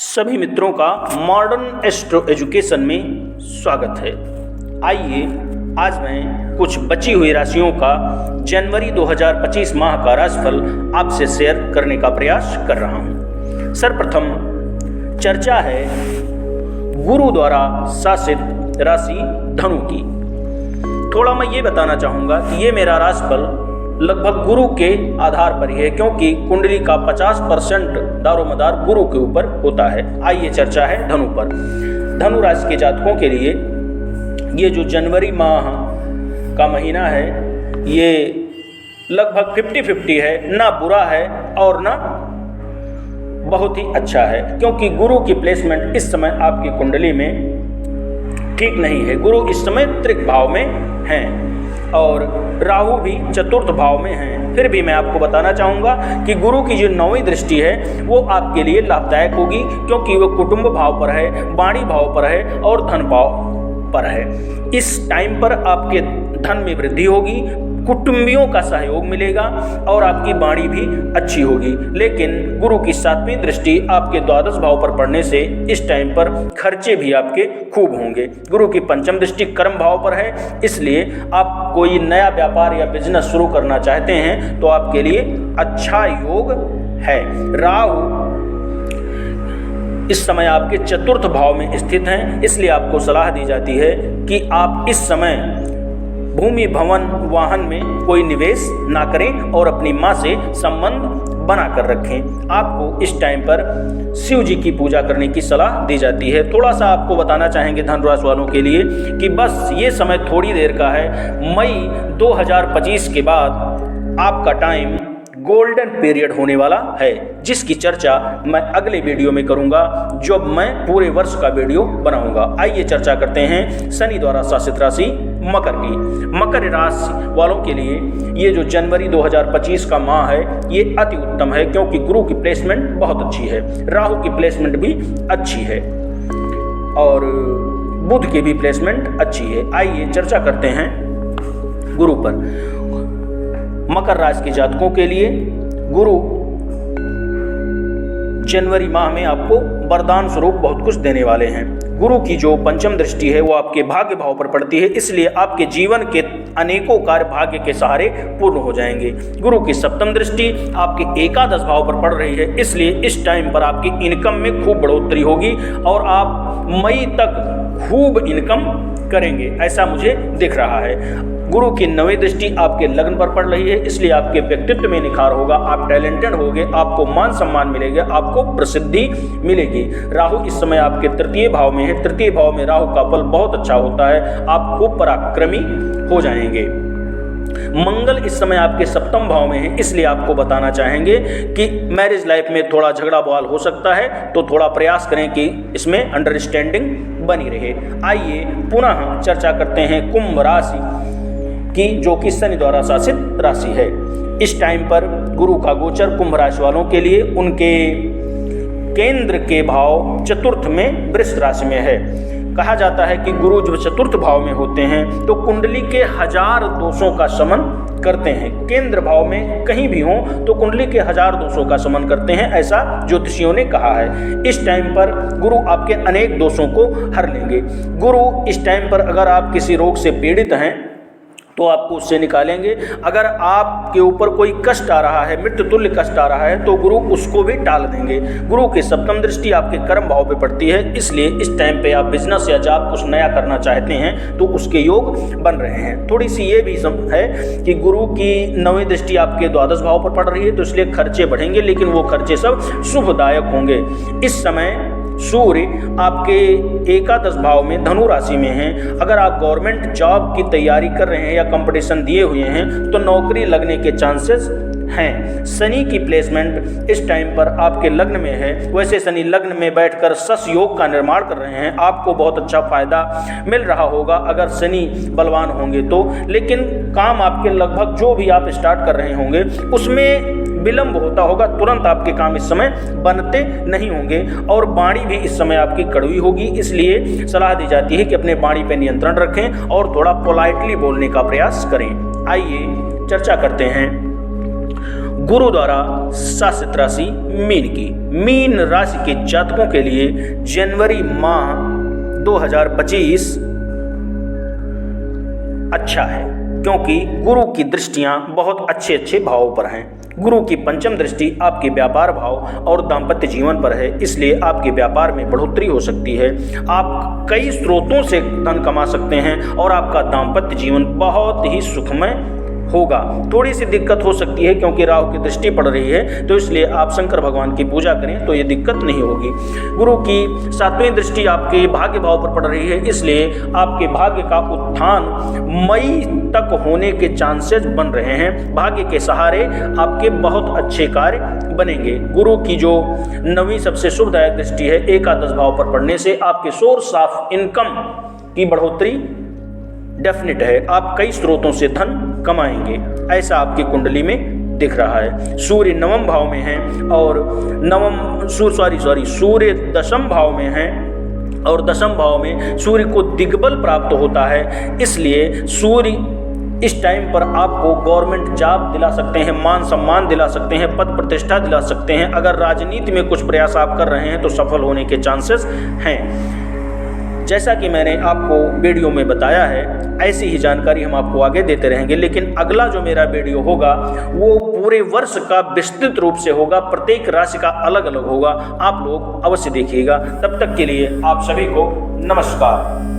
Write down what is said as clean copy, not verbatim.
सभी मित्रों का मॉडर्न एस्ट्रो एजुकेशन में स्वागत है। आइए आज मैं कुछ बची हुई राशियों का जनवरी 2025 माह का राशिफल आपसे शेयर करने का प्रयास कर रहा हूं। सर्वप्रथम चर्चा है गुरु द्वारा शासित राशि धनु की। थोड़ा मैं ये बताना चाहूँगा कि ये मेरा राशिफल लगभग गुरु के आधार पर ही है, क्योंकि कुंडली का 50% दारोमदार गुरु के ऊपर होता है। आइए चर्चा है धनु पर। धनु राशि के जातकों के लिए ये जो जनवरी माह का महीना है ये लगभग 50-50 है, ना बुरा है और ना बहुत ही अच्छा है, क्योंकि गुरु की प्लेसमेंट इस समय आपकी कुंडली में ठीक नहीं है। गुरु इस समय त्रिक भाव में हैं और राहु भी चतुर्थ भाव में हैं। फिर भी मैं आपको बताना चाहूँगा कि गुरु की जो 9वीं दृष्टि है वो आपके लिए लाभदायक होगी, क्योंकि वो कुटुंब भाव पर है, वाणी भाव पर है और धन भाव पर है। इस टाइम पर आपके धन में वृद्धि होगी, कुटुंबियों का सहयोग मिलेगा और आपकी वाणी भी अच्छी होगी। लेकिन गुरु की 7वीं दृष्टि आपके द्वादश भाव पर पड़ने से इस टाइम पर खर्चे भी आपके खूब होंगे। गुरु की 5वीं दृष्टि कर्म भाव पर है, इसलिए आप कोई नया व्यापार या बिजनेस शुरू करना चाहते हैं तो आपके लिए अच्छा योग है। राहु इस समय आपके चतुर्थ भाव में स्थित हैं, इसलिए आपको सलाह दी जाती है कि आप इस समय भूमि भवन वाहन में कोई निवेश ना करें और अपनी माँ से संबंध बना कर रखें। आपको इस टाइम पर शिव जी की पूजा करने की सलाह दी जाती है। थोड़ा सा आपको बताना चाहेंगे धनु राशि वालों के लिए कि बस ये समय थोड़ी देर का है। मई 2025 के बाद आपका टाइम गोल्डन पीरियड होने वाला है, जिसकी चर्चा मैं अगले वीडियो में करूंगा, जब मैं पूरे वर्ष का वीडियो बनाऊंगा। आइए चर्चा करते हैं शनि द्वारा शासित राशि मकर की। मकर राशि वालों के लिए ये जो जनवरी 2025 का माह है ये अति उत्तम है, क्योंकि गुरु की प्लेसमेंट बहुत अच्छी है, राहु की प्लेसमेंट भी अच्छी है और बुध की भी प्लेसमेंट अच्छी है। आइए चर्चा करते हैं गुरु पर। मकर राशि के जातकों के लिए गुरु जनवरी माह में आपको वरदान स्वरूप बहुत कुछ देने वाले हैं। गुरु की जो 5वीं दृष्टि है वो आपके भाग्य भाव पर पड़ती है, इसलिए आपके जीवन के अनेकों कार्य भाग्य के सहारे पूर्ण हो जाएंगे। गुरु की 7वीं दृष्टि आपके एकादश भाव पर पड़ रही है, इसलिए इस टाइम पर आपकी इनकम में खूब बढ़ोतरी होगी और आप मई तक खूब इनकम करेंगे, ऐसा मुझे दिख रहा है। गुरु की 9वीं दृष्टि आपके लग्न पर पड़ रही है, इसलिए आपके व्यक्तित्व में निखार होगा, आप टैलेंटेड होंगे, आपको मान सम्मान मिलेगा, आपको प्रसिद्धि मिलेगी। राहु इस समय आपके तृतीय भाव में है, तृतीय भाव में राहु का फल बहुत अच्छा होता है, आप खूब पराक्रमी हो जाएंगे। मंगल इस समय आपके 7वें भाव में है, इसलिए आपको बताना चाहेंगे कि मैरिज लाइफ में थोड़ा झगड़ा बवाल हो सकता है, तो थोड़ा प्रयास करें कि इसमें अंडरस्टैंडिंग बनी रहे। आइए पुनः चर्चा करते हैं कुंभ राशि की, जो कि शनि द्वारा शासित राशि है। इस टाइम पर गुरु का गोचर कुंभ राशि वालों के लिए उनके केंद्र के भाव चतुर्थ में वृष राशि में है। कहा जाता है कि गुरु जब चतुर्थ भाव में होते हैं तो कुंडली के 1000 दोषों का शमन करते हैं। केंद्र भाव में कहीं भी हो तो कुंडली के 1000 दोषों का शमन करते हैं, ऐसा ज्योतिषियों ने कहा है। इस टाइम पर गुरु आपके अनेक दोषों को हर लेंगे। गुरु इस टाइम पर अगर आप किसी रोग से पीड़ित हैं तो आपको उससे निकालेंगे। अगर आपके ऊपर कोई कष्ट आ रहा है, मृत्यु तुल्य कष्ट आ रहा है, तो गुरु उसको भी टाल देंगे। गुरु की 7वीं दृष्टि आपके कर्म भाव पे पड़ती है, इसलिए इस टाइम पे आप बिजनेस या जॉब कुछ नया करना चाहते हैं तो उसके योग बन रहे हैं। थोड़ी सी ये भी है कि गुरु की 9वीं दृष्टि आपके द्वादश भाव पर पड़ रही है, तो इसलिए खर्चे बढ़ेंगे, लेकिन वो खर्चे सब शुभदायक होंगे। इस समय सूर्य आपके एकादश भाव में धनु राशि में हैं। अगर आप गवर्नमेंट जॉब की तैयारी कर रहे हैं या कंपटीशन दिए हुए हैं तो नौकरी लगने के चांसेस हैं। शनि की प्लेसमेंट इस टाइम पर आपके लग्न में है। वैसे शनि लग्न में बैठकर सस योग का निर्माण कर रहे हैं, आपको बहुत अच्छा फायदा मिल रहा होगा अगर शनि बलवान होंगे तो। लेकिन काम आपके लगभग जो भी आप स्टार्ट कर रहे होंगे उसमें विलंब होता होगा, तुरंत आपके काम इस समय बनते नहीं होंगे और वाणी भी इस समय आपकी कड़वी होगी, इसलिए सलाह दी जाती है कि अपने वाणी पर नियंत्रण रखें और थोड़ा पोलाइटली बोलने का प्रयास करें। आइए चर्चा करते हैं गुरु द्वारा शासित राशि मीन की। मीन राशि के जातकों के लिए जनवरी माह 2025 अच्छा है, क्योंकि गुरु की दृष्टियां बहुत अच्छे अच्छे भावों पर हैं। गुरु की पंचम दृष्टि आपके व्यापार भाव और दाम्पत्य जीवन पर है, इसलिए आपके व्यापार में बढ़ोतरी हो सकती है। आप कई स्रोतों से धन कमा सकते हैं और आपका दाम्पत्य जीवन बहुत ही सुखमय होगा। थोड़ी सी दिक्कत हो सकती है क्योंकि राहु की दृष्टि पड़ रही है, तो इसलिए आप शंकर भगवान की पूजा करें तो ये दिक्कत नहीं होगी। गुरु की 7वीं दृष्टि आपके भाग्य भाव पर पड़ रही है, इसलिए आपके भाग्य का उत्थान मई तक होने के चांसेस बन रहे हैं। भाग्य के सहारे आपके बहुत अच्छे कार्य बनेंगे। गुरु की जो 9वीं सबसे शुभदायक दृष्टि है एकादश भाव पर पड़ने से आपके सोर्स ऑफ इनकम की बढ़ोतरी डेफिनेट है। आप कई स्रोतों से धन कमाएंगे, ऐसा आपकी कुंडली में दिख रहा है। सूर्य 9वें भाव में है और सूर्य 10वें भाव में है और 10वें भाव में सूर्य को दिग्बल प्राप्त होता है, इसलिए सूर्य इस टाइम पर आपको गवर्नमेंट जॉब दिला सकते हैं, मान सम्मान दिला सकते हैं, पद प्रतिष्ठा दिला सकते हैं। अगर राजनीति में कुछ प्रयास आप कर रहे हैं तो सफल होने के चांसेस हैं। जैसा कि मैंने आपको वीडियो में बताया है, ऐसी ही जानकारी हम आपको आगे देते रहेंगे। लेकिन अगला जो मेरा वीडियो होगा वो पूरे वर्ष का विस्तृत रूप से होगा, प्रत्येक राशि का अलग अलग होगा। आप लोग अवश्य देखिएगा। तब तक के लिए आप सभी को नमस्कार।